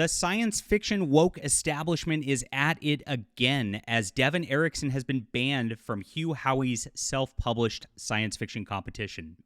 The science fiction woke establishment is at it again, as Devon Eriksen has been banned from Hugh Howey's self-published science fiction competition.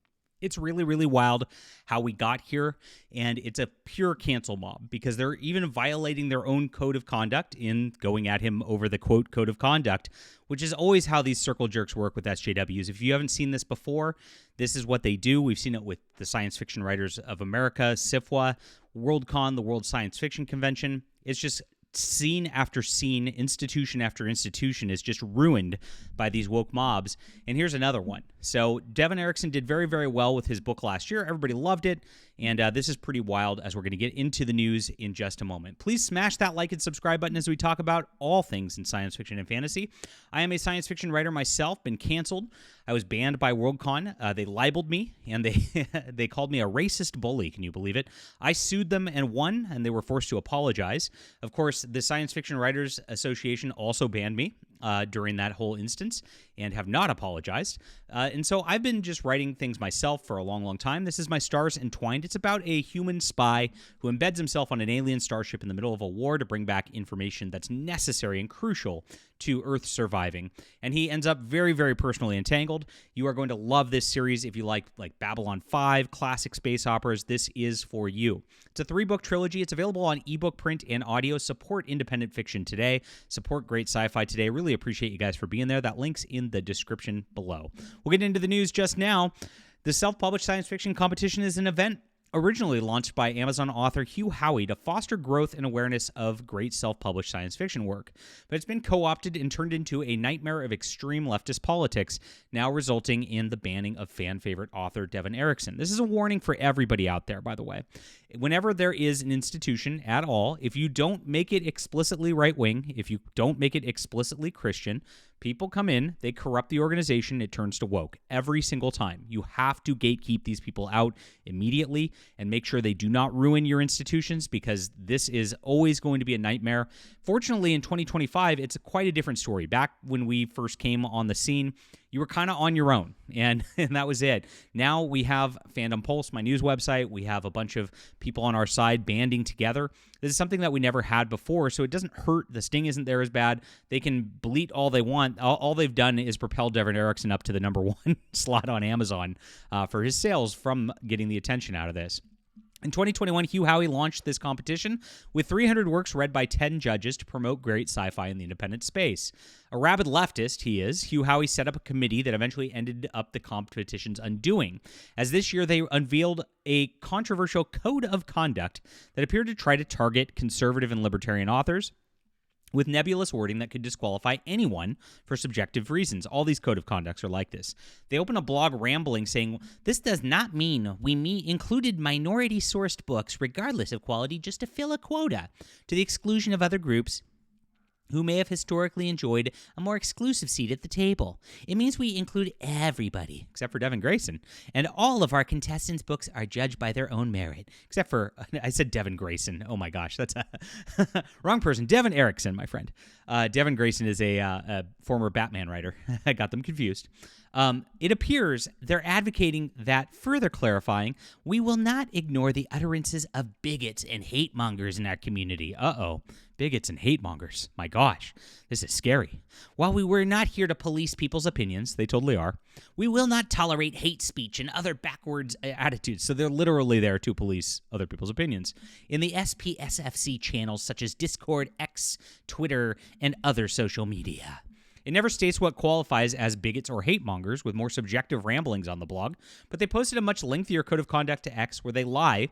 It's really, really wild how we got here, and it's a pure cancel mob because they're even violating their own code of conduct in going at him over the, quote, code of conduct, which is always how these circle jerks work with SJWs. If you haven't seen this before, this is what they do. We've seen it with the Science Fiction Writers of America, SIFWA, WorldCon, the World Science Fiction Convention. It's just scene after scene, institution after institution is just ruined by these woke mobs. And here's another one. So Devon Eriksen did very, very well with his book last year. Everybody loved it. And this is pretty wild as we're going to get into the news in just a moment. Please smash that like and subscribe button as we talk about all things in science fiction and fantasy. I am a science fiction writer myself, been canceled. I was banned by WorldCon. They libeled me, and they called me a racist bully. Can you believe it? I sued them and won, and they were forced to apologize. Of course, the Science Fiction Writers Association also banned me during that whole instance and have not apologized. And so I've been just writing things myself for a long, long time. This is my Stars Entwined. It's about a human spy who embeds himself on an alien starship in the middle of a war to bring back information that's necessary and crucial to Earth surviving. And he ends up very, very personally entangled. You are going to love this series if you like Babylon 5, classic space operas. This is for you. It's a 3-book trilogy. It's available on ebook, print, and audio. Support independent fiction today. Support great sci-fi today. Really appreciate you guys for being there. That link's in the description below. We'll get into the news just now. The self-published science fiction competition is an event originally launched by Amazon author Hugh Howey to foster growth and awareness of great self-published science fiction work. But it's been co-opted and turned into a nightmare of extreme leftist politics, now resulting in the banning of fan-favorite author Devon Eriksen. This is a warning for everybody out there, by the way. Whenever there is an institution at all, if you don't make it explicitly right-wing, if you don't make it explicitly Christian, people come in, they corrupt the organization, it turns to woke every single time. You have to gatekeep these people out immediately and make sure they do not ruin your institutions, because this is always going to be a nightmare. Fortunately, in 2025, it's quite a different story. Back when we first came on the scene, you were kind of on your own, and that was it. Now we have Fandom Pulse, my news website. We have a bunch of people on our side banding together. This is something that we never had before, so it doesn't hurt. The sting isn't there as bad. They can bleat all they want. All they've done is propel Devon Eriksen up to the #1 slot on Amazon for his sales from getting the attention out of this. In 2021, Hugh Howey launched this competition with 300 works read by 10 judges to promote great sci-fi in the independent space. A rabid leftist he is, Hugh Howey set up a committee that eventually ended up the competition's undoing, as this year they unveiled a controversial code of conduct that appeared to try to target conservative and libertarian authors with nebulous wording that could disqualify anyone for subjective reasons. All these code of conducts are like this. They open a blog rambling saying, "This does not mean we included minority-sourced books, regardless of quality, just to fill a quota, to the exclusion of other groups who may have historically enjoyed a more exclusive seat at the table. It means we include everybody, except for Devon Grayson, and all of our contestants' books are judged by their own merit, except for," I said Devon Grayson. Oh my gosh, that's a wrong person. Devon Eriksen, my friend. Devon Grayson is a former Batman writer. I got them confused. It appears they're advocating that, further clarifying, we will not ignore the utterances of bigots and hate mongers in our community. Uh-oh. Bigots and hate mongers. My gosh, this is scary. While we were not here to police people's opinions, they totally are, we will not tolerate hate speech and other backwards attitudes. So they're literally there to police other people's opinions. In the SPSFC channels such as Discord, X, Twitter, and other social media. It never states what qualifies as bigots or hate mongers, with more subjective ramblings on the blog, but they posted a much lengthier code of conduct to X where they lie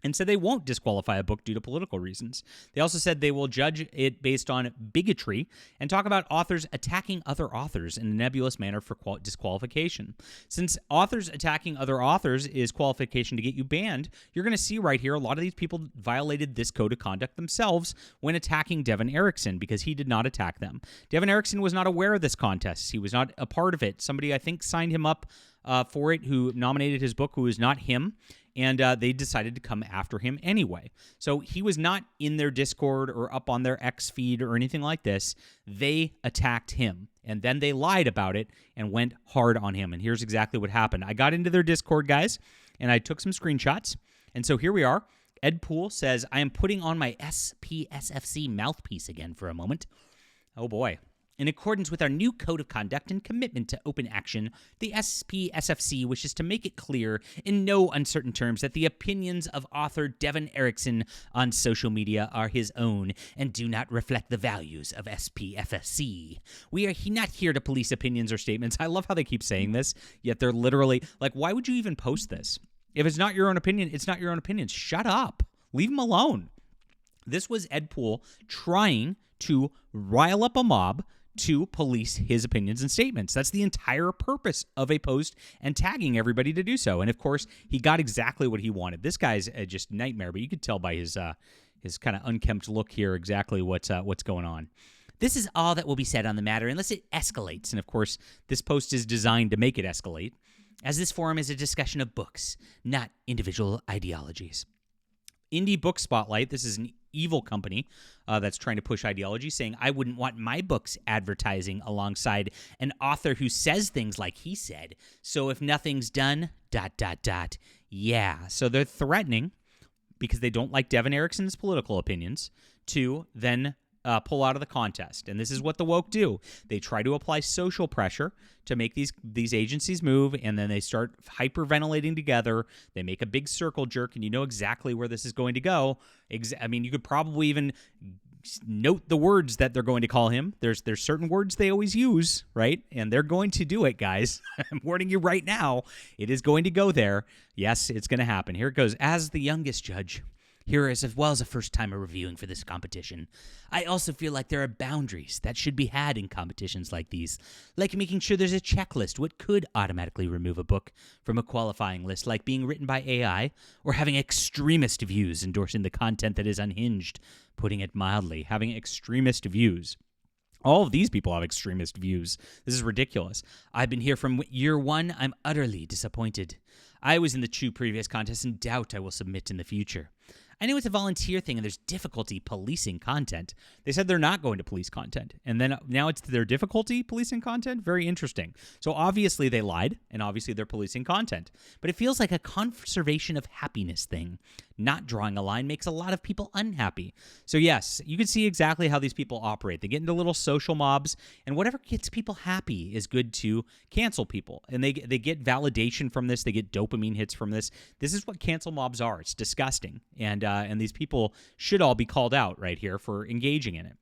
and said they won't disqualify a book due to political reasons. They also said they will judge it based on bigotry and talk about authors attacking other authors in a nebulous manner for disqualification. Since authors attacking other authors is qualification to get you banned, you're going to see right here a lot of these people violated this code of conduct themselves when attacking Devon Eriksen, because he did not attack them. Devon Eriksen was not aware of this contest. He was not a part of it. Somebody, I think, signed him up for it who nominated his book, who is not him. And they decided to come after him anyway. So he was not in their Discord or up on their X feed or anything like this. They attacked him, and then they lied about it and went hard on him. And here's exactly what happened. I got into their Discord, guys, and I took some screenshots. And so here we are. Ed Poole says, I am putting on my SPSFC mouthpiece again for a moment. Oh boy. In accordance with our new code of conduct and commitment to open action, the SPSFC wishes to make it clear in no uncertain terms that the opinions of author Devon Eriksen on social media are his own and do not reflect the values of SPFFC. We are not here to police opinions or statements. I love how they keep saying this, yet they're literally like, why would you even post this? If it's not your own opinion, it's not your own opinion. Shut up. Leave them alone. This was Ed Poole trying to rile up a mob to police his opinions and statements. That's the entire purpose of a post and tagging everybody to do so. And of course, he got exactly what he wanted. This guy's just nightmare, but you could tell by his kind of unkempt look here exactly what's going on. This is all that will be said on the matter unless it escalates. And of course, this post is designed to make it escalate, as this forum is a discussion of books, not individual ideologies. Indie Book Spotlight, this is an evil company that's trying to push ideology, saying, I wouldn't want my books advertising alongside an author who says things like he said. So if nothing's done, ... Yeah. So they're threatening, because they don't like Devon Eriksen's political opinions, to then pull out of the contest. And this is what the woke do. They try to apply social pressure to make these agencies move, and then they start hyperventilating together. They make a big circle jerk, and you know exactly where this is going to go. I mean, you could probably even note the words that they're going to call him. There's certain words they always use, right? And they're going to do it, guys. I'm warning you right now. It is going to go there. Yes, it's going to happen. Here it goes. As the youngest judge, here as well as a first-timer reviewing for this competition, I also feel like there are boundaries that should be had in competitions like these, like making sure there's a checklist what could automatically remove a book from a qualifying list, like being written by AI, or having extremist views endorsing the content that is unhinged, putting it mildly, having extremist views. All of these people have extremist views. This is ridiculous. I've been here from year one. I'm utterly disappointed. I was in the two previous contests and doubt I will submit in the future. I know it's a volunteer thing and there's difficulty policing content. They said they're not going to police content. And then now it's their difficulty policing content? Very interesting. So obviously they lied, and obviously they're policing content. But it feels like a conservation of happiness thing. Not drawing a line makes a lot of people unhappy. So yes, you can see exactly how these people operate. They get into little social mobs, and whatever gets people happy is good to cancel people. And they get validation from this. They get dopamine hits from this. This is what cancel mobs are. It's disgusting. And these people should all be called out right here for engaging in it.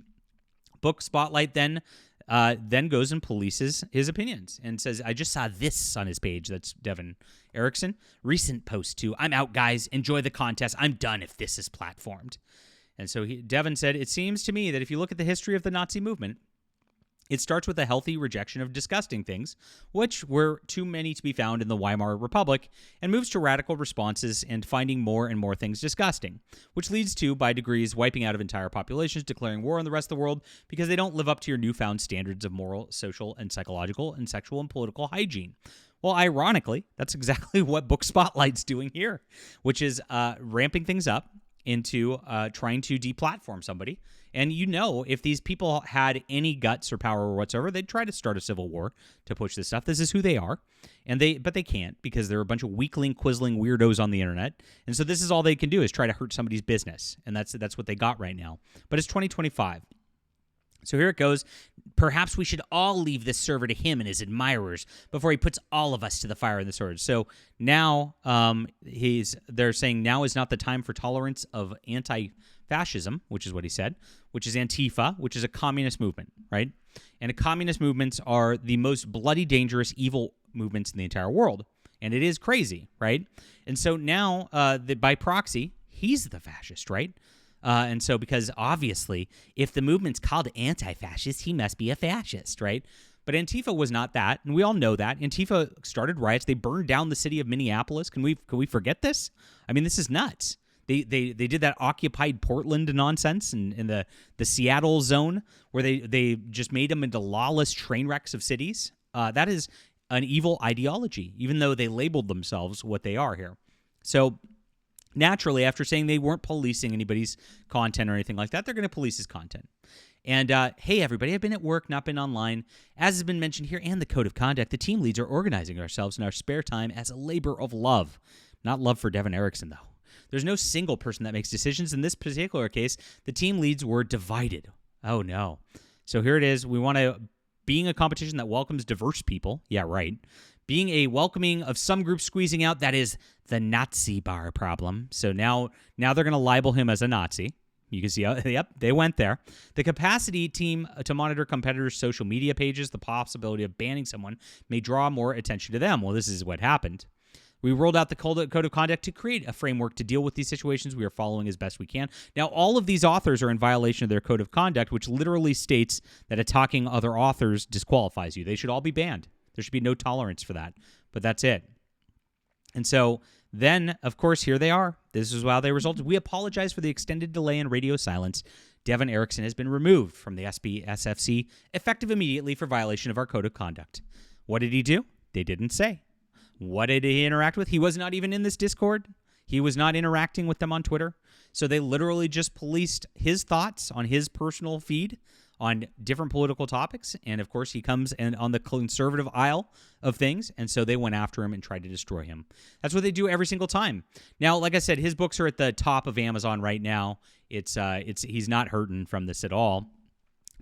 Book Spotlight then goes and polices his opinions and says, I just saw this on his page. That's Devon Eriksen. Recent post too. I'm out, guys. Enjoy the contest. I'm done if this is platformed. And so Devon said, it seems to me that if you look at the history of the Nazi movement, it starts with a healthy rejection of disgusting things, which were too many to be found in the Weimar Republic, and moves to radical responses and finding more and more things disgusting, which leads to, by degrees, wiping out of entire populations, declaring war on the rest of the world because they don't live up to your newfound standards of moral, social, and psychological, and sexual and political hygiene. Well, ironically, that's exactly what Book Spotlight's doing here, which is ramping things up into trying to deplatform somebody. And you know, if these people had any guts or power or whatsoever, they'd try to start a civil war to push this stuff. This is who they are. But they can't, because they're a bunch of weakling, quizzling weirdos on the internet. And so this is all they can do, is try to hurt somebody's business. And that's what they got right now. But it's 2025. So here it goes. Perhaps we should all leave this server to him and his admirers before he puts all of us to the fire in the sword. So now they're saying now is not the time for tolerance of anti-fascism, which is what he said, which is Antifa, which is a communist movement, right? And communist movements are the most bloody, dangerous, evil movements in the entire world. And it is crazy, right? And so now, by proxy, he's the fascist, right? And so, because obviously, if the movement's called anti-fascist, he must be a fascist, right? But Antifa was not that, and we all know that. Antifa started riots. They burned down the city of Minneapolis. Can we forget this? I mean, this is nuts. They did that occupied Portland nonsense in the Seattle zone, where they just made them into lawless train wrecks of cities. That is an evil ideology, even though they labeled themselves what they are here. So naturally, after saying they weren't policing anybody's content or anything like that, they're going to police his content. And hey, everybody, I've been at work, not been online. As has been mentioned here, and the code of conduct, the team leads are organizing ourselves in our spare time as a labor of love. Not love for Devon Eriksen, though. There's no single person that makes decisions. In this particular case, the team leads were divided. Oh, no. So here it is. We want to, being a competition that welcomes diverse people. Yeah, right. Being a welcoming of some groups squeezing out, that is the Nazi bar problem. So now they're going to libel him as a Nazi. You can see, yep, they went there. The capacity team to monitor competitors' social media pages, the possibility of banning someone may draw more attention to them. Well, this is what happened. We rolled out the code of conduct to create a framework to deal with these situations. We are following as best we can. Now, all of these authors are in violation of their code of conduct, which literally states that attacking other authors disqualifies you. They should all be banned. There should be no tolerance for that. But that's it. And so then, of course, here they are. This is how they resulted. We apologize for the extended delay in radio silence. Devon Eriksen has been removed from the SBSFC, effective immediately for violation of our code of conduct. What did he do? They didn't say. What did he interact with? He was not even in this Discord. He was not interacting with them on Twitter. So they literally just policed his thoughts on his personal feed on different political topics. And, of course, he comes and on the conservative aisle of things. And so they went after him and tried to destroy him. That's what they do every single time. Now, like I said, his books are at the top of Amazon right now. He's not hurting from this at all.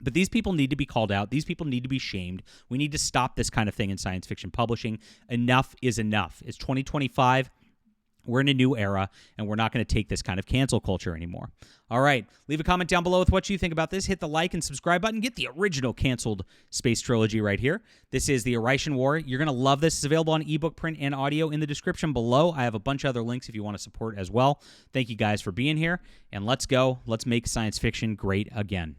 But these people need to be called out. These people need to be shamed. We need to stop this kind of thing in science fiction publishing. Enough is enough. It's 2025. We're in a new era, and we're not going to take this kind of cancel culture anymore. All right. Leave a comment down below with what you think about this. Hit the like and subscribe button. Get the original canceled space trilogy right here. This is the Eriksen War. You're going to love this. It's available on ebook, print, and audio in the description below. I have a bunch of other links if you want to support as well. Thank you guys for being here, and let's go. Let's make science fiction great again.